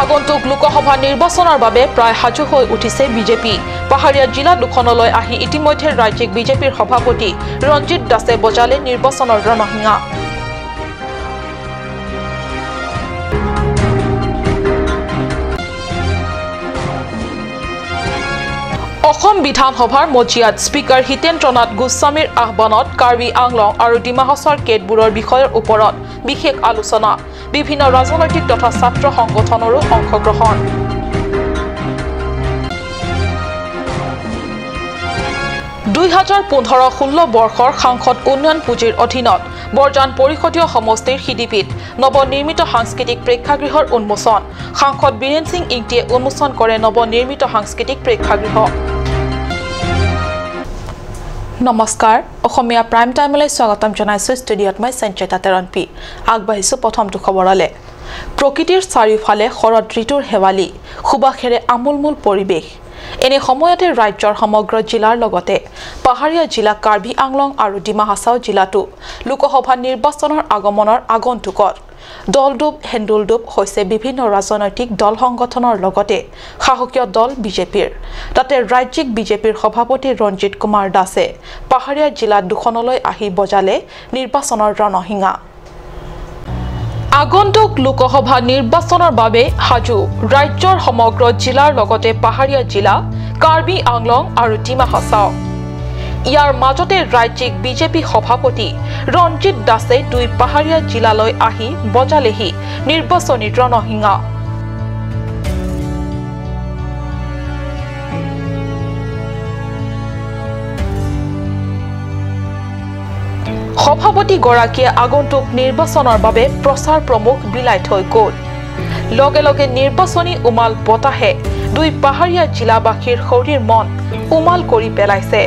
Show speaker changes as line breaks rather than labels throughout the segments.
আগন্তুক লোকসভা নিৰ্বাচনৰ বাবে প্ৰায় সাজু হৈ উঠিছে বিজেপি। পাহাৰীয়া জিলা দুখনলৈ আহি ইতিমধ্যে ৰাজ্যিক বিজেপিৰ সভাপতি ৰঞ্জিত দাসে বজালে নিৰ্বাচনৰ ৰণসিঙা। অসম বিধানসভাৰ মজিয়াত স্পিকাৰ হিতেন্দ্ৰনাথ গোস্বামীৰ আহ্বানত কাৰ্বি আংলং আৰু ডিমা হাছাওৰ কেতবোৰৰ বিষয়ৰ ওপৰত বিশেষ আলোচনা। বিভিন্ন ৰাজনৈতিক তথা ছাত্ৰ সংগঠনৰো অংশগ্ৰহণ। (2015-16) বৰ্ষৰ সাংসদ উন্নয়ন পুঁজিৰ অধীনত বৰজান পৰিষদীয় সমষ্টিৰ সিদিপিত নৱনিৰ্মিত সাংস্কৃতিক প্ৰেক্ষাগৃহৰ উন্মোচন। সাংসদ বীৰেন সিং ইংটিয়ে উন্মোচন কৰে নৱনিৰ্মিত সাংস্কৃতিক প্ৰেক্ষাগৃহ। নমস্কাৰ, অসমীয়া প্ৰাইম টাইমলৈ স্বাগতম জনাইছো। ষ্টুডিঅ'ত মই সঞ্চিতা তেৰণপি। আগবাঢ়িছো প্ৰথমটো খবৰলৈ। প্ৰকৃতিৰ চাৰিওফালে শৰৎ ঋতুৰ হেৱালি, সুবাসেৰে আমোলমোল পৰিৱেশ। এনে সময়তে ৰাজ্যৰ সমগ্ৰ জিলাৰ লগতে পাহাৰীয়া জিলা কাৰ্বি আংলং আৰু ডিমা হাছাও জিলাতো লোকসভা নিৰ্বাচনৰ আগমনৰ আগন্তুকত দলডুব হেন্দুলডুব হৈছে বিভিন্ন ৰাজনৈতিক দল সংগঠনৰ লগতে শাসকীয় দল বিজেপিৰ। তাতে ৰাজ্যিক বিজেপিৰ সভাপতি ৰঞ্জিত কুমাৰ দাসে পাহাৰীয়া জিলা দুখনলৈ আহি বজালে নিৰ্বাচনৰ ৰণসিঙা। আগন্তুক লোকসভা নিৰ্বাচনৰ বাবে সাজু ৰাজ্যৰ সমগ্ৰ জিলাৰ লগতে পাহাৰীয়া জিলা কাৰ্বি আংলং আৰু ডিমা হাছাও। ইয়াৰ মাজতে ৰাজ্যিক বিজেপি সভাপতি ৰঞ্জিত দাসে দুই পাহাৰীয়া জিলালৈ আহি বজালেহি নিৰ্বাচনী ৰণসিঙা। সভাপতিগৰাকীয়ে আগন্তুক নিৰ্বাচনৰ বাবে প্ৰচাৰ প্ৰমুখ বিলাই থৈ গ'ল। লগে লগে নিৰ্বাচনী উমাল বতাহে দুই পাহাৰীয়া জিলাবাসীৰ শৰীৰ মন উমাল কৰি পেলাইছে।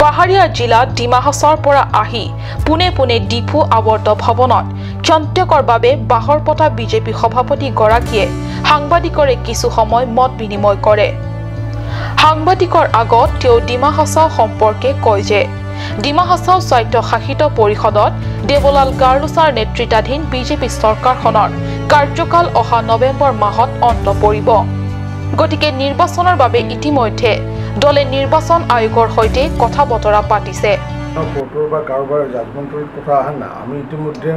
পাহাৰীয়া জিলা ডিমা হাছাওৰ পৰা আহি পোনে পোনে ডিফু আৱৰ্ত ভৱনত ক্ষন্তেকৰ বাবে বাহৰ পতা বিজেপি সভাপতিগৰাকীয়ে সাংবাদিকৰে কিছু সময় মত বিনিময় কৰে। সাংবাদিকৰ আগত তেওঁ ডিমা হাছাও সম্পৰ্কে কয় যে ডিমা হাছাও স্বায়ত্তশাসিত পৰিষদত দেৱলাল গাৰ্লোছাৰ নেতৃত্বাধীন বিজেপি চৰকাৰখনৰ কাৰ্যকাল অহা নৱেম্বৰ মাহত অন্ত পৰিব। গতিকে নিৰ্বাচনৰ বাবে ইতিমধ্যে দলে নিৰ্বাচন আয়োগৰ সৈতে কথা বতৰা পাতিছে।
কাৰোবাৰ জাজমেণ্টৰ কথা অহা নাই। আমি ইতিমধ্যে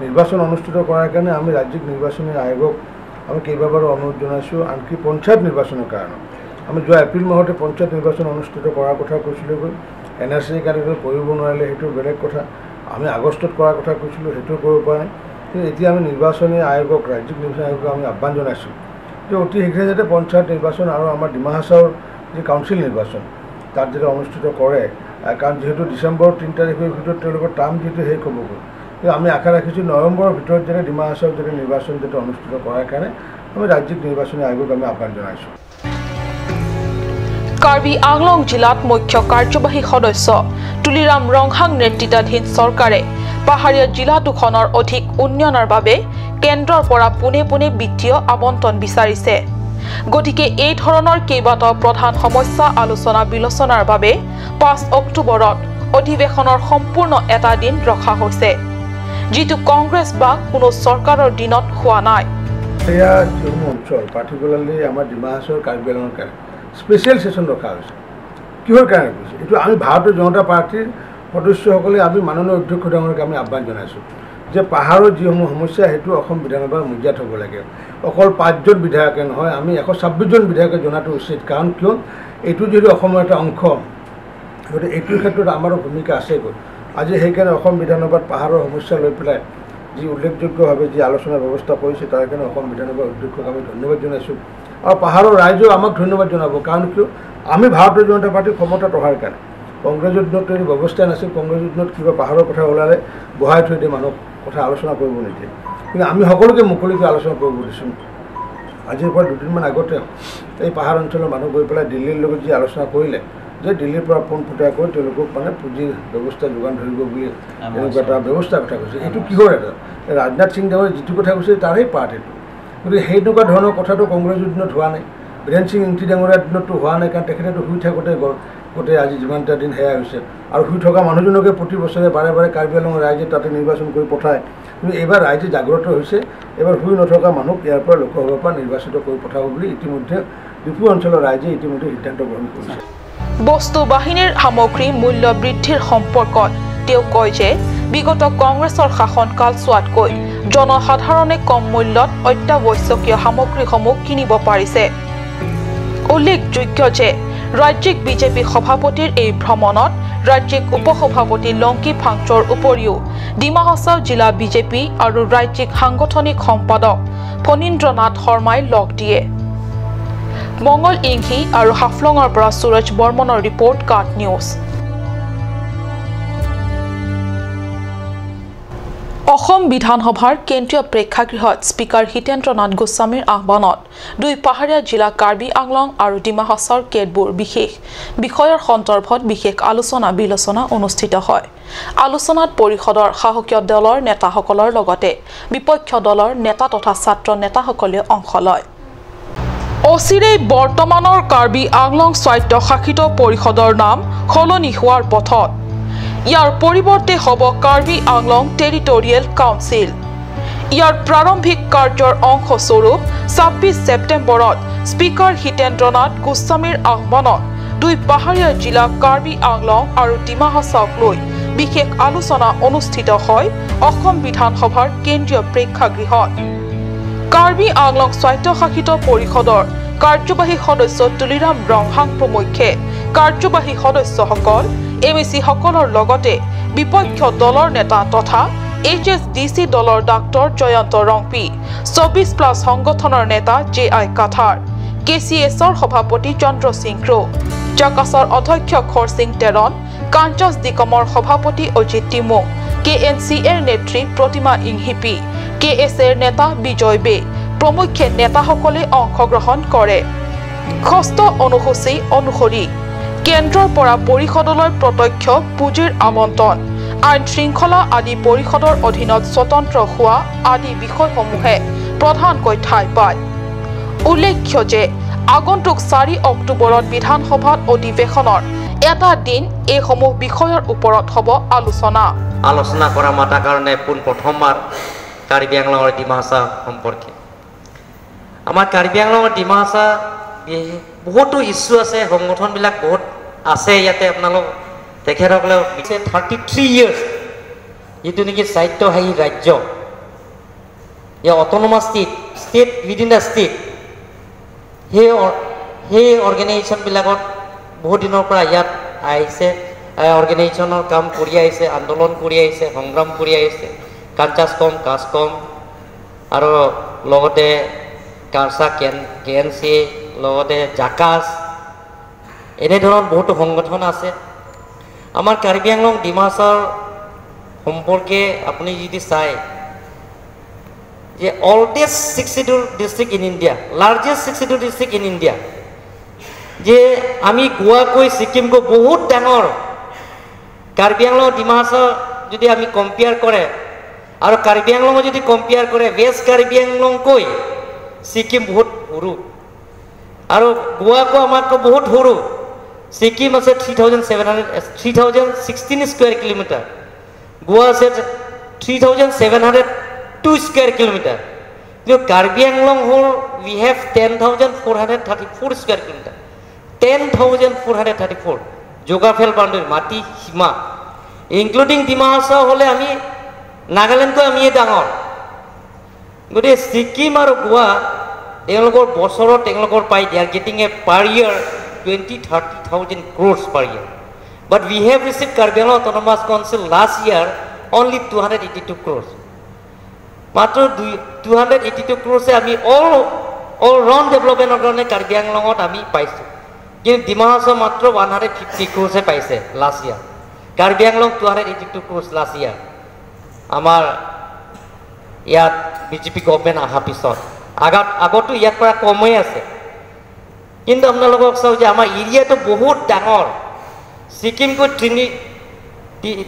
নিৰ্বাচন অনুষ্ঠিত কৰাৰ কাৰণে আমি ৰাজ্যিক নিৰ্বাচনী আয়োগক আমি কেইবাবাৰো অনুৰোধ জনাইছোঁ। আনকি পঞ্চায়ত নিৰ্বাচনৰ কাৰণে আমি যোৱা এপ্ৰিল মাহতে পঞ্চায়ত নিৰ্বাচন অনুষ্ঠিত কৰাৰ কথা কৈছিলোঁগৈ। NRC কাৰ্ডত কৰিব নোৱাৰিলে সেইটো বেলেগ কথা। আমি আগষ্টত কৰাৰ কথা কৈছিলোঁ, সেইটো কৰিব পৰা নাই। কিন্তু এতিয়া আমি নিৰ্বাচনী আয়োগক ৰাজ্যিক নিৰ্বাচনী আয়োগক আমি আহ্বান জনাইছোঁ যে অতি শীঘ্ৰে যাতে পঞ্চায়ত নিৰ্বাচন আৰু আমাৰ ডিমা হাছাওৰ যি কাউন্সিল নিৰ্বাচন তাত যাতে অনুষ্ঠিত কৰে। কাৰণ যিহেতু ডিচেম্বৰ 3 তাৰিখৰ ভিতৰত তেওঁলোকৰ টাৰ্ম যিহেতু শেষ হ'বগৈ, কিন্তু আমি আশা ৰাখিছোঁ নৱেম্বৰৰ ভিতৰত যাতে ডিমা হাছাওত যাতে নিৰ্বাচন যাতে অনুষ্ঠিত কৰাৰ কাৰণে আমি ৰাজ্যিক নিৰ্বাচনী আয়োগক আমি আহ্বান জনাইছোঁ।
কাৰ্বি আংলং জিলাত মুখ্য কাৰ্যবাহী সদস্য তুলিৰাম ৰংহাং নেতৃত্বাধীন চৰকাৰে পাহাৰীয়া জিলা দুখনৰ অধিক উন্নয়নৰ বাবে কেন্দ্ৰৰ পৰা পোনে পোনে বিত্তীয় আবণ্টন বিচাৰিছে। গতিকে এই ধৰণৰ কেইবাটাও প্ৰধান সমস্যা আলোচনা বিলোচনাৰ বাবে 5 অক্টোবৰত অধিৱেশনৰ সম্পূৰ্ণ এটা দিন ৰখা হৈছে, যিটো কংগ্ৰেছ বা কোনো চৰকাৰৰ দিনত হোৱা নাই।
এয়া যিসমূহ অঞ্চল পাৰ্টিকুলাৰলি আমাৰ ডিমা হাছাওৰ কাৰ্বি আংলঙৰ কাৰণে স্পেচিয়েল ছেশ্যন ৰখা হৈছে। কিহৰ কাৰণে কৈছে এইটো আমি ভাৰতীয় জনতা পাৰ্টীৰ সদস্যসকলে আমি মাননীয় অধ্যক্ষ ডাঙৰীয়াক আমি আহ্বান জনাইছোঁ যে পাহাৰৰ যিসমূহ সমস্যা সেইটো অসম বিধানসভাৰ মজিয়াত হ'ব লাগে। অকল 5জন বিধায়কে নহয়, আমি 126জন বিধায়কে জনাটো উচিত। কাৰণ কিয় এইটো যিহেতু অসমৰ এটা অংশ, গতিকে এইটোৰ ক্ষেত্ৰত আমাৰো ভূমিকা আছেগৈ। আজি সেইকাৰণে অসম বিধানসভাত পাহাৰৰ সমস্যা লৈ পেলাই যি উল্লেখযোগ্যভাৱে যি আলোচনাৰ ব্যৱস্থা কৰিছে তাৰ কাৰণে অসম বিধানসভাৰ অধ্যক্ষক আমি ধন্যবাদ জনাইছোঁ। আৰু পাহাৰৰ ৰাইজেও আমাক ধন্যবাদ জনাব। কাৰণ কিয় আমি ভাৰতীয় জনতা পাৰ্টীৰ ক্ষমতাত অহাৰ কাৰণে কংগ্ৰেছৰ দিনত এই ব্যৱস্থা নাছিল। কংগ্ৰেছৰ দিনত কিবা পাহাৰৰ কথা ওলালে বহাই থৈ দিয়ে, মানুহক কথা আলোচনা কৰিব নিদিয়ে। কিন্তু আমি সকলোকে মুকলিকৈ আলোচনা কৰিব দিছোঁ। আজিৰ পৰা 2 দিনমান আগতে এই পাহাৰ অঞ্চলৰ মানুহ গৈ পেলাই দিল্লীৰ লগত যি আলোচনা কৰিলে যে দিল্লীৰ পৰা ফোন ফুটাই কৰি তেওঁলোকক মানে পুঁজিৰ ব্যৱস্থা যোগান ধৰিব বুলি এনেকুৱা এটা ব্যৱস্থাৰ কথা কৈছে। এইটো কিহৰ এটা ৰাজনাথ সিং দেৱে যিটো কথা কৈছে তাৰেই পাৰ্ট এইটো। গতিকে সেইনেকুৱা ধৰণৰ কথাটো কংগ্ৰেছৰ দিনত হোৱা নাই, বীৰেন সিং ইংটি ডাঙৰীয়াৰ দিনতো হোৱা নাই। কাৰণ তেখেতেতো শুই থাকোঁতে গ'ল, গোটেই আজি যিমানটা দিন সেয়া হৈছে। আৰু শুই থকা মানুহজনকে প্ৰতি বছৰে বাৰে বাৰে কাৰ্বি আংলঙৰ ৰাইজে তাতে নিৰ্বাচন কৰি পঠায়। কিন্তু এইবাৰ ৰাইজে জাগ্ৰত হৈছে এবাৰ শুই নথকা মানুহ ইয়াৰ পৰা লোকসভাৰ পৰা নিৰ্বাচিত কৰি পঠাব বুলি ইতিমধ্যে ডিফু অঞ্চলৰ ৰাইজে ইতিমধ্যে সিদ্ধান্ত গ্ৰহণ কৰিছে
বস্তু বাহিনীৰ সামগ্ৰী মূল্য বৃদ্ধিৰ সম্পৰ্কত তেওঁ কয় যে বিগত কংগ্ৰেছৰ শাসনকাল চোৱাতকৈ জনসাধাৰণে কম মূল্যত অত্যাৱশ্যকীয় সামগ্ৰীসমূহ কিনিব পাৰিছে উল্লেখযোগ্য যে ৰাজ্যিক বিজেপি সভাপতিৰ এই ভ্ৰমণত ৰাজ্যিক উপসভাপতি লংকি ফাংচৰ উপৰিও ডিমা হাছাও জিলা বিজেপি আৰু ৰাজ্যিক সাংগঠনিক সম্পাদক ফণীন্দ্ৰনাথ শৰ্মাই লগ দিয়ে মংগল ইংঘি আৰু হাফলঙৰ পৰা সুৰজ বৰ্মনৰ ৰিপৰ্ট কাট নিউজ অসম বিধানসভাৰ কেন্দ্ৰীয় প্ৰেক্ষাগৃহত স্পিকাৰ হিতেন্দ্ৰনাথ গোস্বামীৰ আহ্বানত দুই পাহাৰীয়া জিলা কাৰ্বি আংলং আৰু ডিমা হাছাওৰ কেতবোৰ বিশেষ বিষয়ৰ সন্দৰ্ভত বিশেষ আলোচনা বিলোচনা অনুষ্ঠিত হয় আলোচনাত পৰিষদৰ শাসকীয় দলৰ নেতাসকলৰ লগতে বিপক্ষ দলৰ নেতা তথা ছাত্ৰ নেতাসকলে অংশ লয় অচিৰেই বৰ্তমানৰ কাৰ্বি আংলং স্বায়ত্তশাসিত পৰিষদৰ নাম সলনি হোৱাৰ পথত ইয়াৰ পৰিৱৰ্তে হ'ব কাৰ্বি আংলং টেৰিটৰিয়েল কাউন্সিল ইয়াৰ প্ৰাৰম্ভিক কাৰ্যৰ অংশস্বৰূপ ২৬ ছেপ্টেম্বৰত স্পিকাৰ হিতেন্দ্ৰনাথ গোস্বামীৰ আহ্বানত দুই পাহাৰীয়া জিলা কাৰ্বি আংলং আৰু ডিমা হাছাওক লৈ বিশেষ আলোচনা অনুষ্ঠিত হয় অসম বিধানসভাৰ কেন্দ্ৰীয় প্ৰেক্ষাগৃহত কাৰ্বি আংলং স্বায়ত্তশাসিত পৰিষদৰ কাৰ্যবাহী সদস্য তুলিৰাম ৰংহাং প্ৰমুখ্যে কাৰ্যবাহী সদস্যসকল এমএচি সকলৰ লগতে বিপক্ষ দলৰ নেতা তথা এইচএছডিসি দলৰ ডাক্তৰ জয়ন্ত ৰংপি ২৪+ সংগঠনৰ নেতা জেআই কাথাৰ কেচিএছৰ সভাপতি চন্দ্ৰ সিং ক্ৰো জাকাছৰ অধ্যক্ষ খৰসিং তেৰণ কাঞ্চাছ দিকমৰ সভাপতি অজিত টিমু কেএনচিএৰ নেত্ৰী প্ৰতিমা ইংহিপি কেএছএৰ নেতা বিজয় বে প্ৰমুখ্যে নেতাসকলে অংশগ্ৰহণ কৰে ষষ্ঠ অনুসূচী অনুসৰি কেন্দ্ৰৰ পৰা পৰিষদলৈ প্ৰত্যক্ষ পুঁজিৰ আবণ্টন আইন শৃংখলা আদি পৰিষদৰ অধীনত স্বতন্ত্ৰ হোৱা আদি বিষয়সমূহে প্ৰধানকৈ ঠাই পায় উল্লেখ্য যে আগন্তুক ৪ অক্টোবৰত বিধানসভাত অধিৱেশনৰ এটা দিন এইসমূহ বিষয়ৰ ওপৰত হ'ব আলোচনা
কৰা মাতা কাৰণে প্ৰথমবাৰ কাৰ্বি আংলঙৰ ডিমা হাছাও সম্পৰ্কে আমাৰ কাৰ্বি আংলঙৰ ডিমা হাছাও বহুতো ইস্যু আছে সংগঠনবিলাক বহুত আছে ইয়াতে আপোনালোক তেখেতসকলে 33 ইয়াৰ্ছ যিটো নেকি স্বায়ত্তশাসী ৰাজ্য ইয়া autonomous state within the state সেই অৰ্গেনাইজেশ্যনবিলাকত বহুত দিনৰ পৰা ইয়াত আহিছে অৰ্গেনাইজেশ্যনৰ কাম কৰি আহিছে আন্দোলন কৰি আহিছে সংগ্ৰাম কৰি আহিছে কাঞ্চাছ কম কাজ কম আৰু লগতে কাৰ্চা কেএনচি লগতে জাকাছ এনেধৰণৰ বহুতো সংগঠন আছে আমাৰ কাৰ্বি আংলং ডিমা হাছাওৰ সম্পৰ্কে আপুনি যদি চায় যে oldest 62 district in India largest 62 district in India যে আমি গোৱাকৈ ছিকিমকৈ বহুত ডাঙৰ কাৰ্বি আংলং ডিমা হাছাও যদি আমি কম্পেয়াৰ কৰে আৰু কাৰ্বি আংলঙক যদি কম্পেয়াৰ কৰে ৱেষ্ট কাৰ্বি আংলংকৈ ছিকিম বহুত সৰু আৰু গোৱাকো আমাতকৈ বহুত সৰু ছিকিম আছে 3016 স্কুৱেৰ কিলোমিটাৰ গোৱা আছে 3702 স্কুৱেৰ কিলোমিটাৰ কিন্তু কাৰ্বি আংলং হ'ল we have 10,434 square kilometre 10,434 geographical boundary মাটি সীমা ইনক্লুডিং ডিমা হাছাও হ'লে আমি নাগালেণ্ডকৈ আমিয়ে ডাঙৰ গতিকে ছিকিম আৰু গোৱা তেওঁলোকৰ বছৰত তেওঁলোকৰ পাই they are getting a per year 20,000-30,000 crores per year but we have received Karbi Anglong Autonomous Council last year only 282 crores মাত্ৰ 282 crores আমি all round development কাৰণে কাৰ্বি আংলঙত আমি পাইছোঁ কিন্তু ডিমা হাছাও মাত্ৰ 150 crores পাইছে last year Karbi Anglong 282 crores last year আমাৰ ইয়াত বিজেপি গভৰ্ণমেণ্ট অহাৰ পিছত আগতো ইয়াৰ পৰা কমেই আছে কিন্তু আপোনালোকক চাওঁ যে আমাৰ এৰিয়াটো বহুত ডাঙৰ ছিকিমকৈ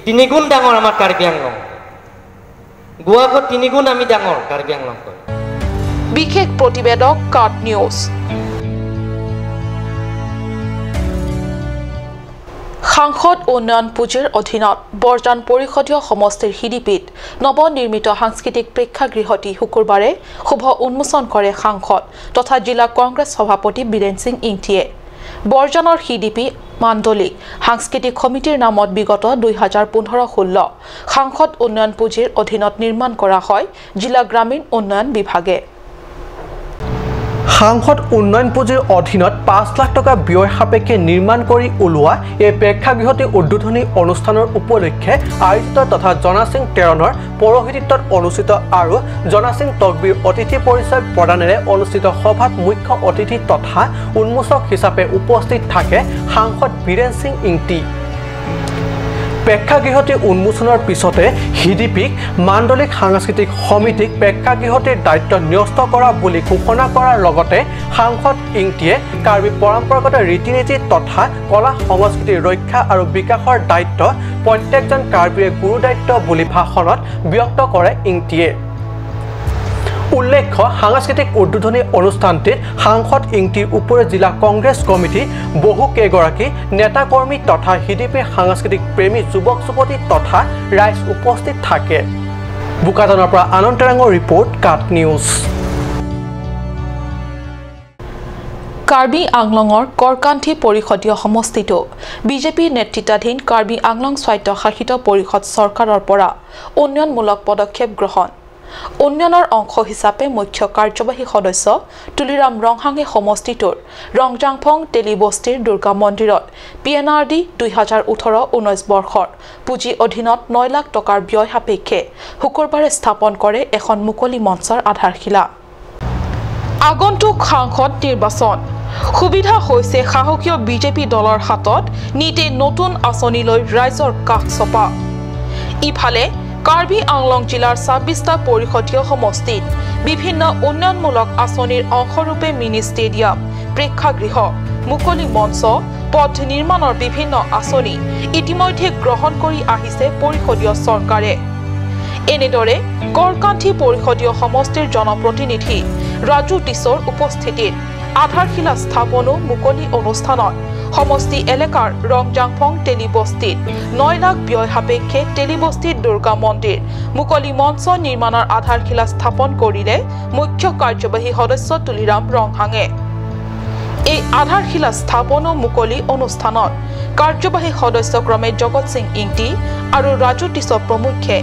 তিনিগুণ ডাঙৰ আমাৰ কাৰ্বি আংলং গোৱাকৈ 3 গুণ আমি ডাঙৰ কাৰ্বি আংলংকৈ
বিশেষ প্ৰতিবেদক কাট নিউজ সাংসদ উন্নয়ন পুঁজিৰ অধীনত বৰজান পৰিষদীয় সমষ্টিৰ হিডিপিত নৱনিৰ্মিত সাংস্কৃতিক প্ৰেক্ষাগৃহটি শুকুৰবাৰে শুভ উন্মোচন কৰে সাংসদ তথা জিলা কংগ্ৰেছ সভাপতি বীৰেন সিং ইংটিয়ে বৰজানৰ হিডিপি মাণ্ডলিক সাংস্কৃতিক সমিতিৰ নামত বিগত 2015-16 সাংসদ উন্নয়ন পুঁজিৰ অধীনত নিৰ্মাণ কৰা হয় জিলা গ্ৰামীণ উন্নয়ন বিভাগে
সাংসদ উন্নয়ন পুঁজিৰ অধীনত 5 লাখ টকা ব্যয় সাপেক্ষে নিৰ্মাণ কৰি ওলোৱা এই প্ৰেক্ষাগৃহটি উদ্বোধনী অনুষ্ঠানৰ উপলক্ষে আয়োজিত তথা জনা সিং তেৰণৰ পৌৰোহিত্যত অনুষ্ঠিত আৰু জনা সিং তকবীৰ অতিথি পৰিচয় প্ৰদানেৰে অনুষ্ঠিত সভাত মুখ্য অতিথি তথা উন্মোচক হিচাপে উপস্থিত থাকে সাংসদ বীৰেন সিং ইংটি প্ৰেক্ষাগৃহটি উন্মোচনৰ পিছতে হিডিপিক মাণ্ডলিক সাংস্কৃতিক সমিতিক প্ৰেক্ষাগৃহটিৰ দায়িত্ব ন্যস্ত কৰা বুলি ঘোষণা কৰাৰ লগতে সাংসদ ইংটিয়ে কাৰ্বি পৰম্পৰাগত ৰীতি-নীতি তথা কলা সংস্কৃতিৰ ৰক্ষা আৰু বিকাশৰ দায়িত্ব প্ৰত্যেকজন কাৰ্বিৰে গুৰু দায়িত্ব বুলি ভাষণত ব্যক্ত কৰে ইংটিয়ে উল্লেখ্য সাংস্কৃতিক উদ্বোধনী অনুষ্ঠানটিত সাংসদ ইংটিৰ উপৰি জিলা কংগ্ৰেছ কমিটি বহু কেইগৰাকী নেতাকৰ্মী তথা হিডিপিৰ সাংস্কৃতিক প্ৰেমী যুৱক যুৱতী তথা ৰাইজ উপস্থিত থাকে বুকাজনৰ পৰা আনন্দ তেৰাঙৰ ৰিপৰ্ট কাট নিউজ
কাৰ্বি আংলঙৰ কৰকান্থি পৰিষদীয় সমষ্টিটো বিজেপি নেতৃত্বাধীন কাৰ্বি আংলং স্বায়ত্তশাসিত পৰিষদ চৰকাৰৰ পৰা উন্নয়নমূলক পদক্ষেপ গ্ৰহণ উন্নয়নৰ অংশ হিচাপে মুখ্য কাৰ্যবাহী সদস্য তুলিৰাম ৰংহাঙে সমষ্টিটোৰ ৰংজাংফং তেলিবস্তিৰ দুৰ্গা মন্দিৰত পিএনআৰডি 2018-19 বৰ্ষৰ পুঁজি অধীনত 9 লাখ টকাৰ ব্যয় সাপেক্ষে শুকুৰবাৰে স্থাপন কৰে এখন মুকলি মঞ্চৰ আধাৰশিলা আগন্তুক সাংসদ নিৰ্বাচন সুবিধা হৈছে সাহসীয় বিজেপি দলৰ হাতত নীতি নতুন আঁচনিলৈ ৰাইজৰ কাষ চপা ইফালে কাৰ্বি আংলং জিলাৰ 26টা পৰিষদীয় সমষ্টিত বিভিন্ন উন্নয়নমূলক আঁচনিৰ অংশৰূপে মিনি ষ্টেডিয়াম প্ৰেক্ষাগৃহ মুকলি মঞ্চ পথ নিৰ্মাণৰ বিভিন্ন আঁচনি ইতিমধ্যে গ্ৰহণ কৰি আহিছে পৰিষদীয় চৰকাৰে এনেদৰে কৰকান্থি পৰিষদীয় সমষ্টিৰ জনপ্ৰতিনিধি ৰাজু টিছৰ উপস্থিতিত আধাৰশিলা স্থাপনো মুকলি অনুষ্ঠানত সমষ্টি এলেকাৰ ৰংজাংফং তেলিবস্তিত 9 লাখ ব্যয় সাপেক্ষে তেলিবস্তিত দুৰ্গা মন্দিৰ মুকলি মঞ্চ নিৰ্মাণৰ আধাৰশিলা স্থাপন কৰিলে মুখ্য কাৰ্যবাহী সদস্য তুলিৰাম ৰংহাঙে এই আধাৰশিলা স্থাপনো মুকলি অনুষ্ঠানত কাৰ্যবাহী সদস্য ক্ৰমে জগত সিং ইংটি আৰু ৰাজু টিছ প্ৰমুখ্যে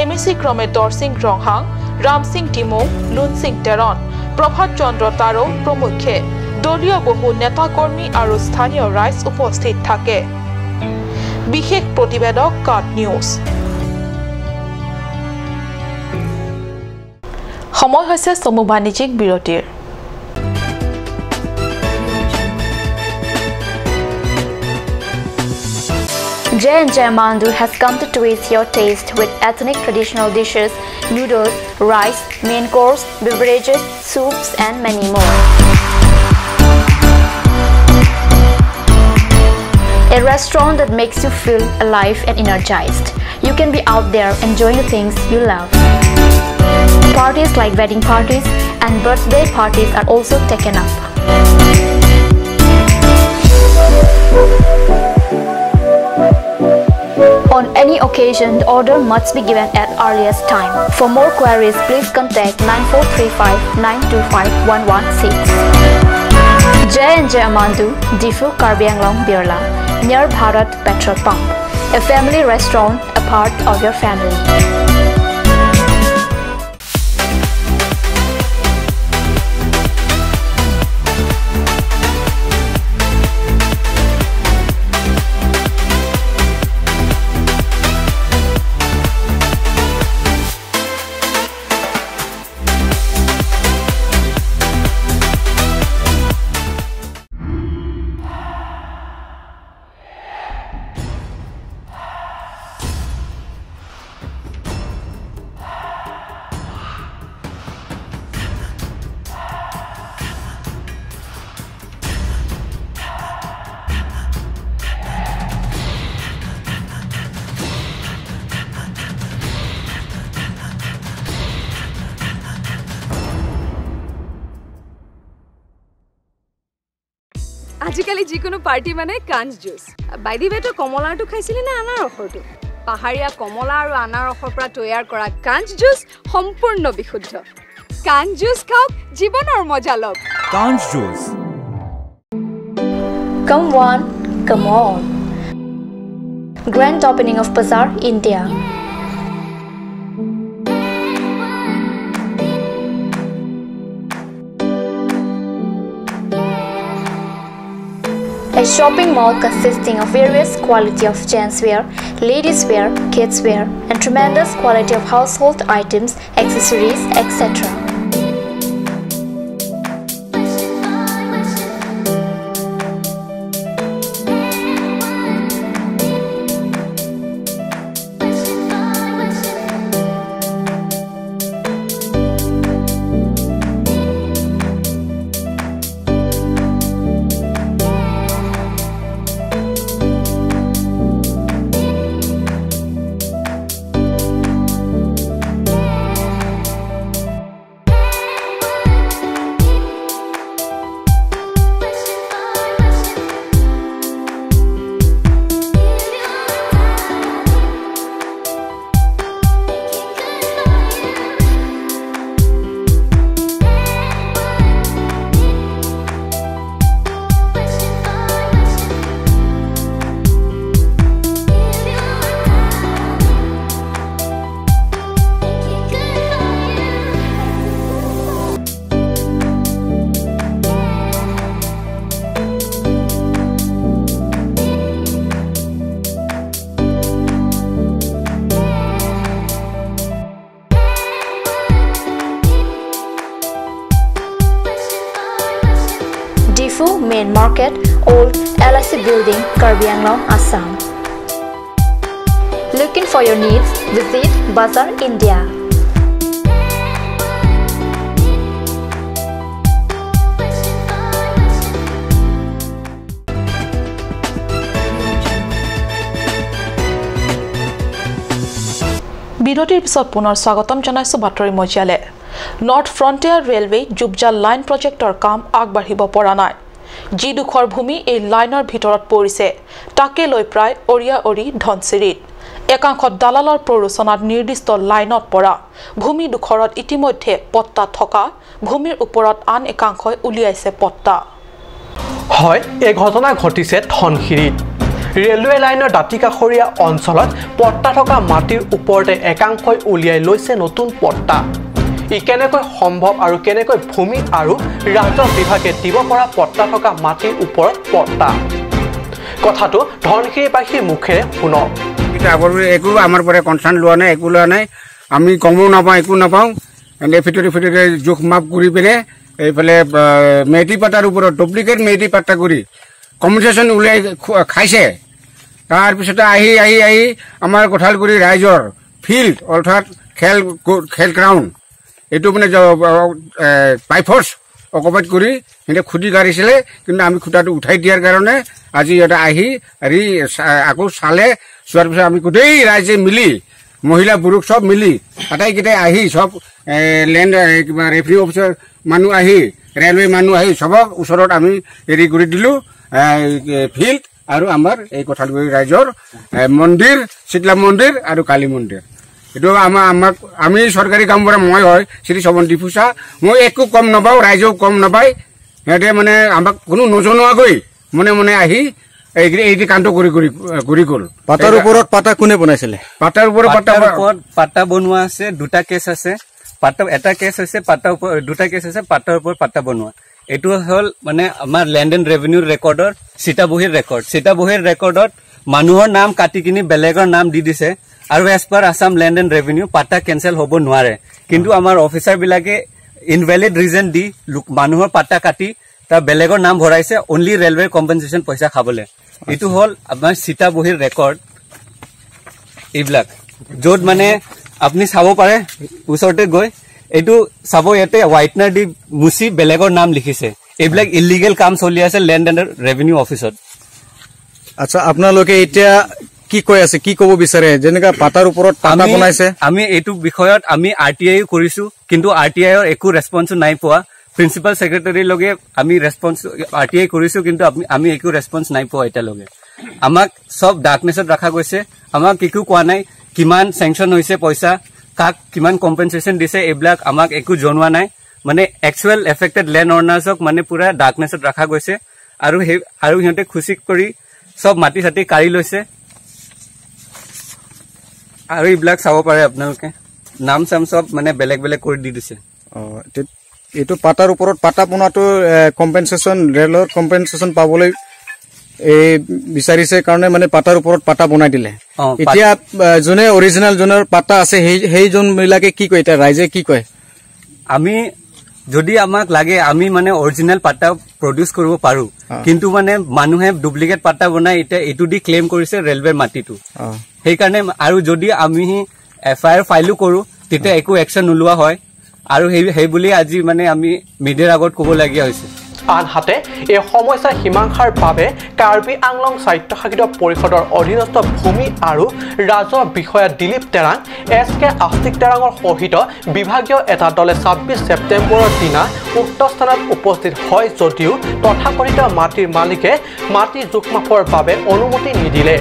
এমএসি ক্ৰমে দৰ সিং ৰংহাং ৰাম সিং টিমু লুন সিং তেৰণ প্ৰভাত চন্দ্ৰ তাৰো প্ৰমুখ্যে দলীয় বহু নেতাকৰ্মী আৰু স্থানীয় ৰাইজ উপস্থিত থাকে বিশেষ প্ৰতিবেদক কাট নিউজ সময় হৈছে সমু বাণিজ্যিক বিৰতিৰ
J&J Mandu has come to twist your taste with ethnic traditional dishes, noodles, rice, main course, beverages, soups and many more. A restaurant that makes you feel alive and energized. You can be out there enjoying the things you love. Parties like wedding parties and birthday parties are also taken up. On any occasion, the order must be given at earliest time. For more queries, please contact 9435-925116. J&J Amandu, Difu Karbi Anglong Birla, near Bharat Petrol Pump. A family restaurant, a part of your family.
আজিকালি যিকোনো party মানে কাঞ্চ juice বাইদি বেটো কমলাটো খাইছিলি না আনাৰসৰটো পাহাৰীয়া কমলা আৰু আনাৰসৰ পৰা তৈয়াৰ কৰা কাঞ্চ জুচ সম্পূৰ্ণ বিশুদ্ধ কাঞ্চ জুচ খাওক জীৱনৰ মজা লওক
কাঞ্চ juice
Come on, come on. Grand opening of Bazaar, India. A shopping mall consisting of various quality of gents wear, ladies wear, kids wear, and tremendous quality of household items, accessories, etc. Main Market, Old LIC Building, Karbi Anglong, Assam. Looking for your needs? Visit Bazaar, India.
বিৰতিৰ পিছত পুনৰ স্বাগতম জনাইছো বাতৰি মজিয়ালে north frontier railway জুবজাল line প্ৰজেক্টৰ কাম আগবাঢ়িব পৰা নাই যি দুখৰ ভূমি এই লাইনৰ ভিতৰত পৰিছে তাকে লৈ প্ৰায় অৰিয়া ধনচিৰিত একাংশ দালালৰ প্ৰৰোচনাত নিৰ্দিষ্ট লাইনত পৰা ভূমি দুখৰত ইতিমধ্যে পট্টা থকা ভূমিৰ ওপৰত আন একাংশই উলিয়াইছে পট্টা
হয় এই ঘটনা ঘটিছে ধনচিৰিত ৰেলৱে লাইনৰ দাঁতিকাষৰীয়া অঞ্চলত পট্টা থকা মাটিৰ ওপৰতে একাংশই উলিয়াই লৈছে নতুন পট্টা ই কেনেকৈ সম্ভৱ আৰু কেনেকৈ ভূমি আৰু ৰাজহ বিভাগে দিব পৰা পট্টা থকা মাটিৰ ওপৰত পট্টা কথাটো ধনচিৰিবাসীৰ মুখেৰে শুনক
একো আমাৰ পৰা কনচাৰ্ণ লোৱা নাই একো লোৱা নাই আমি কমো নাপাওঁ একো নাপাওঁ ফিটৰে জোখ মাপ কৰি পেলাই এইফালে মেটি পাতাৰ ওপৰত ডুপ্লিকেট মেটি পাত্তা কৰি কম্পেনচেশ্যন উলিয়াই খাইছে তাৰপিছতে আহি আমাৰ কঁঠালগুৰি ৰাইজৰ ফিল্ড অৰ্থাৎ খেল গ্ৰাউণ্ড এইটো মানে পাইফৰ্চ অকুপাইড কৰি সিহঁতে খুটি কাঢ়িছিলে কিন্তু আমি খুটাটো উঠাই দিয়াৰ কাৰণে আজি ইহঁতে আহি আকৌ চালে চোৱাৰ পিছত আমি গোটেই ৰাইজে মিলি মহিলা পুৰুষ চব মিলি আটাইকেইটাই আহি চব লেণ্ড কিবা ৰেফাৰী অফিচাৰ মানুহ আহি ৰেলৱে মানুহ আহি চবক ওচৰত আমি হেৰি কৰি দিলোঁ ফিল্ড আৰু আমাৰ এই কঁঠালগুৰি ৰাইজৰ মন্দিৰ শীতলা মন্দিৰ আৰু কালী মন্দিৰ এইটো আমাক আমি চৰকাৰী কাম কৰা মই হয় শ্ৰী শৱন ডিফুচা মই একো কম নাপাওঁ ৰাইজেও কম নাপায় সিহঁতে মানে আমাক কোনো নজনোৱাকৈ মনে আহি এই কামটো কৰি গ'ল
পাতাৰ ওপৰত পাতা কোনে বনাইছিলে
পাতাৰ ওপৰত
পাতা বনোৱা আছে দুটা কেছ আছে পাতা এটা কেছ আছে পাতাৰ ওপৰত দুটা কেছ আছে পাতাৰ ওপৰত পাতা বনোৱা এইটো হ'ল মানে আমাৰ লেণ্ড এণ্ড ৰেভিনিউৰ ৰেকৰ্ডৰ চিটাবহীৰ ৰেকৰ্ডত মানুহৰ নাম কাটি কিনি বেলেগৰ নাম দি দিছে আৰু as per Assam land and revenue পাতা কেঞ্চেল হ'ব নোৱাৰে কিন্তু আমাৰ অফিচাৰ বিলাকে ইনভেলিড ৰিজন দি মানুহৰ পাতা কাটি তাৰ বেলেগৰ নাম ভৰাইছে অনলি ৰেলৱে কম্পেনচেশ্যন পইচা খাবলৈ এইটো হ'ল আমাৰ চিটাবহীৰ ৰেকৰ্ড এইবিলাক য'ত মানে আপুনি চাব পাৰে ওচৰতে গৈ এইটো চাব ইয়াতে হোৱাইটনাৰ দি মুচি বেলেগৰ নাম লিখিছে এইবিলাক ইলিগেল কাম চলি আছে লেণ্ড এণ্ড ৰেভিনিউ অফিচত
আচ্ছা আপোনালোকে এতিয়া কি কৈ আছে কি ক'ব বিচাৰে যেনেকা পাতাৰ ওপৰত পাতা বনাইছে
আমি এইটো বিষয়ত আমি RTI কৰিছো কিন্তু RTIৰ একো ৰেছপন্স নাই পোৱা প্ৰিন্সিপাল সেক্ৰেটাৰী লগে আমি ৰেসপন্স RTI কৰিছো কিন্তু আমি একো ৰেসপন্স নাই পোৱা এটা লগে আমাক সব ডাৰ্কনেছত ৰাখা গৈছে আমাক একো কোৱা নাই কিমান স্যাংশন হৈছে পইচা কাক কিমান কম্পেনসেশন দিছে এইবিলাক আমাক একো জনোৱা নাই মানে একচুৱেল এফেক্টেড ল্যান্ড অনাৰ্সক মানে পুৰা ডাৰ্কনেছত ৰাখা গৈছে আৰু হিহঁতে খুশি কৰি সব মাটি সাটি কাঢ়ি লৈছে আৰু এইবিলাক চাব পাৰে আপোনালোকে নাম চাম সব মানে বেলেগ বেলেগ কৰি দি দিছে
এইটো পাটাৰ ওপৰত পাটা পোনাটো কম্পেনসেশন ৰেলৰ কম্পেনসেশন পাবলৈ এই বিচাৰিছে কাৰণে মানে পাটাৰ ওপৰত পাটা বনাই দিলে এতিয়া জনে অৰিজিনাল জনৰ পাটা আছে সেই জন মিলাকে কি কয় এটা ৰাইজে কি কয়
আমি যদি আমাক লাগে আমি মানে অৰিজিনাল পাটা প্ৰডিউস কৰিব পাৰো কিন্তু মানে মানুহে ডুপ্লিকেট পাটা বনাই এটা এটু দি ক্লেম কৰিছে ৰেলৱে মাটিটো সেই কাৰণে আৰু যদি আমি FIR ফাইলও কৰো তেতিয়া একো একশন নোলোৱা হয় আৰু হেই বুলি আজি মানে আমি মিডিয়াৰ আগত ক'ব লগিয়া হৈছে
আনহাতে এই সমস্যা সীমাংখাৰ বাবে কাৰ্বি আংলং স্বায়ত্তশাসিত পৰিষদৰ অধীনস্থ ভূমি আৰু ৰাজহ বিষয়া দিলীপ তেৰাং SK আস্তিক তেৰাঙৰ সহিত বিভাগীয় এটা দলে 26 ছেপ্টেম্বৰৰ দিনা উক্ত স্থানত উপস্থিত হয় যদিও তথাকথিত মাটিৰ মালিকে মাটি জোখমাপৰ বাবে অনুমতি নিদিলে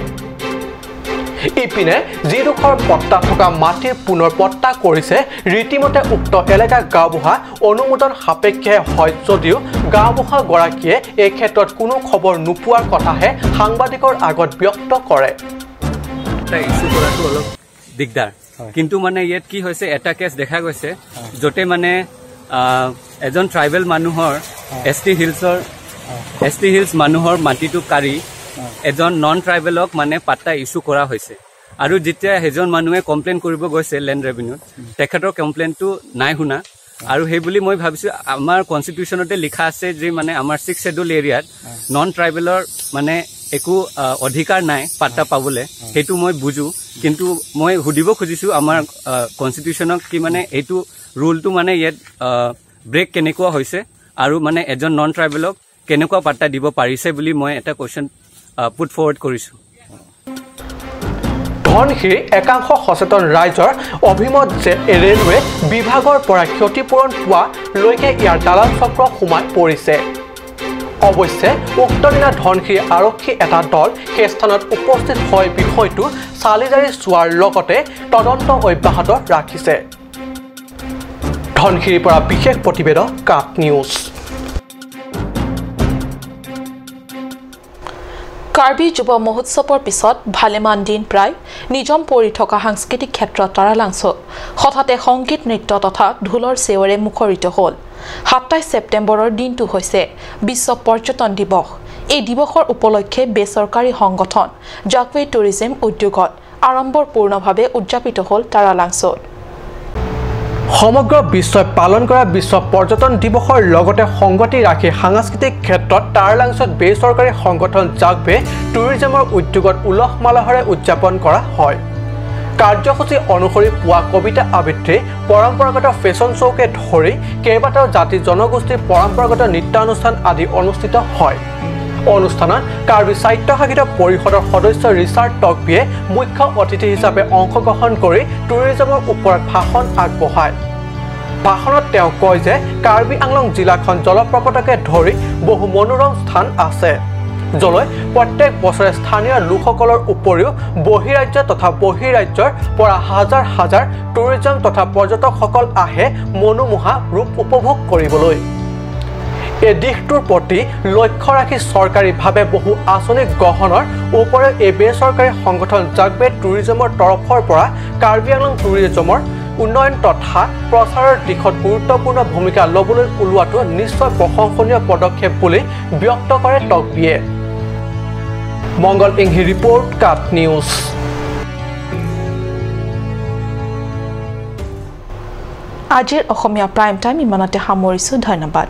ইপিনে যিডোখৰ পট্টা থকা মাটিৰ পুনৰ পট্টা কৰিছে ৰীতিমতে উক্ত এলেকা গাঁওবুঢ়া অনুমোদন সাপেক্ষে হয় যদিও গাঁওবুঢ়া গৰাকীয়ে এই ক্ষেত্ৰত কোনো খবৰ নোপোৱাৰ কথাহে সাংবাদিকৰ আগত ব্যক্ত কৰে
ইস্যু কৰাটো অলপ দিগদাৰ কিন্তু মানে ইয়াত কি হৈছে এটা কেছ দেখা গৈছে যতে মানে এজন ট্ৰাইবেল মানুহৰ ST হিলছ মানুহৰ মাটিটো কাৰি এজন নন ট্ৰাইবেলক মানে পাট্টা ইস্যু কৰা হৈছে আৰু যেতিয়া হেজন মানুহে কমপ্লেইন কৰিব গৈছে ল্যান্ড ৰেভিনিউত তেখেতৰ কমপ্লেইনটো নাই শুনা আৰু হেই বুলি মই ভাবিছো আমাৰ কনস্টিটিউশনতে লিখা আছে যে মানে আমাৰ 6 শেডুল এৰিয়াত নন ট্ৰাইবেলৰ মানে একো অধিকাৰ নাই পাট্টা পাবলে হেতু মই বুজু কিন্তু মই হুদিব খুজিছো আমাৰ কনস্টিটিউশনক কি মানে এটো ৰুলটো মানে ইয়াত ব্ৰেক কেনেকুৱা হৈছে আৰু মানে এজন নন ট্ৰাইবেলক কেনেকুৱা পাট্টা দিব পাৰিছে বুলি মই এটা কোৱেশ্চন পুট ফৰৱাৰ্ড কৰিছো
ধনশিৰি একাংশ সচেতন ৰাইজৰ অভিমত যে ৰেলৱে বিভাগৰ পৰা ক্ষতিপূৰণ পোৱা লৈকে ইয়াৰ দালাল চক্ৰ সোমাই পৰিছে অৱশ্যে উক্ত দিনা ধনশিৰি আৰক্ষী এটা দল সেই স্থানত উপস্থিত হয় বিষয়টো চালিজাৰি চোৱাৰ লগতে তদন্ত অব্যাহত ৰাখিছে ধনশিৰিৰ পৰা বিশেষ প্ৰতিবেদন কাট নিউজ
কাৰ্বি যুৱ মহোৎসৱৰ পিছত ভালেমান দিন প্ৰায় নিজম পৰি থকা সাংস্কৃতিক ক্ষেত্ৰত তাৰালাংচ হঠাতে সংগীত নৃত্য তথা ঢোলৰ চেৱৰে মুখৰিত হ'ল 27 ছেপ্টেম্বৰৰ দিনটো হৈছে বিশ্ব পৰ্যটন দিৱস এই দিৱসৰ উপলক্ষে বেচৰকাৰী সংগঠন জাকৱে টুৰিজম উদ্যোগত আড়ম্বৰপূৰ্ণভাৱে উদযাপিত হ'ল তাৰালাংচত
সমগ্ৰ বিশ্বই পালন কৰা বিশ্ব পৰ্যটন দিৱসৰ লগতে সংগতি ৰাখি সাংস্কৃতিক ক্ষেত্ৰত তাৰালাংচত বেচৰকাৰী সংগঠন জাকৱে টুৰিজমৰ উদ্যোগত উলহ মালহেৰে উদযাপন কৰা হয় কাৰ্যসূচী অনুসৰি পুৱা কবিতা আবৃত্তি পৰম্পৰাগত ফেশ্বন শ্ব'কে ধৰি কেইবাটাও জাতি জনগোষ্ঠীৰ পৰম্পৰাগত নৃত্যানুষ্ঠান আদি অনুষ্ঠিত হয় অনুষ্ঠানত কাৰ্বি স্বায়ত্তশাসিত পৰিষদৰ সদস্য ৰিচাৰ্ড টকবিয়ে মুখ্য অতিথি হিচাপে অংশগ্ৰহণ কৰি টুৰিজমৰ ওপৰত ভাষণ আগবঢ়ায় ভাষণত তেওঁ কয় যে কাৰ্বি আংলং জিলাখন জলপ্ৰপাতকে ধৰি বহু মনোৰম স্থান আছে যলৈ প্ৰত্যেক বছৰে স্থানীয় লোকসকলৰ উপৰিও বহিৰাজ্য তথা বহিৰাজ্যৰ পৰা হাজাৰ হাজাৰ টুৰিজম তথা পৰ্যটকসকল আহে মনোমোহা ৰূপ উপভোগ কৰিবলৈ এই দিশটোৰ প্ৰতি লক্ষ্য ৰাখি চৰকাৰীভাৱে বহু আঁচনি গ্ৰহণৰ ওপৰত এই বেচৰকাৰী সংগঠন জাকৱে টুৰিজমৰ তৰফৰ পৰা কাৰ্বি আংলং টুৰিজমৰ উন্নয়ন তথা প্ৰচাৰৰ দিশত গুৰুত্বপূৰ্ণ ভূমিকা ল'বলৈ ওলোৱাটো নিশ্চয় প্ৰশংসনীয় পদক্ষেপ বুলি ব্যক্ত কৰে টকবিয়ে মংগল ইংহি ৰিপৰ্ট কাট নিউজ
আজিৰ অসমীয়া প্ৰাইম টাইম ইমানতে সামৰিছো ধন্যবাদ